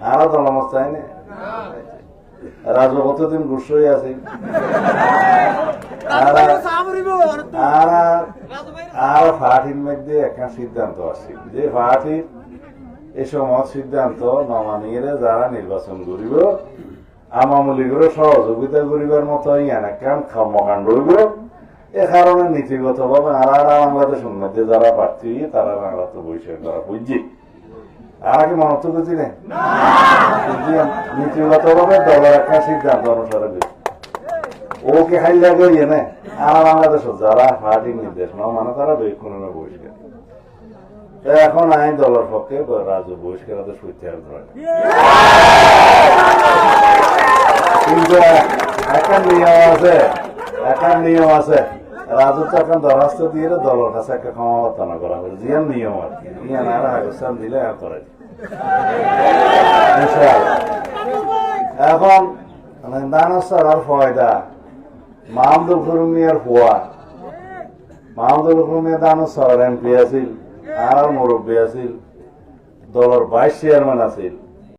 আরো দলমস্তায় না রাজু কতদিন গুস আছে আর ফাটির মধ্যে একটা সিদ্ধান্ত আছে যে ফাটির এ সময় সিদ্ধান্ত নমানিয়ে যারা নির্বাচন করিব আওয়ামী লীগের সহযোগিতা করিবার মতো ইয়ান কর্মকাণ্ড হইব এ কারণে নীতিগত ভাবে আর বাংলাদেশের মধ্যে যারা প্রার্থী তারা বাংলা তো বৈষয়িক করা বুঝছি আর কি মনত করছি না নীতিগত ভাবে দলের একটা সিদ্ধান্ত অনুসারে ওকে হাইলা করিয়ে না আর বাংলাদেশের যারা পার্টি নির্দেশ না মানে তারা বেক্ষণ বহিষ্কার এখন আইন দলের পক্ষে রাজু বহিষ্কার সত্যি ধরে কিন্তু একটা নিয়ম আছে রাজু তো এখন দরখাস্ত দিয়ে দলের কাছে একটা ক্ষমাবর্তনা করা হবে জিয়ার নিয়ম আর কি ইয়ান আর আগস্থান দিলে আর করে এখন দানস্তার আর ফয়দা মাহমুদুল করিম মিয়ার ফুয়া মাহমুদুল করিম মিয়া দানস্তার এমপি আছিল আর মুরব্বী আছিল দলের ভাইস চেয়ারম্যান আছিল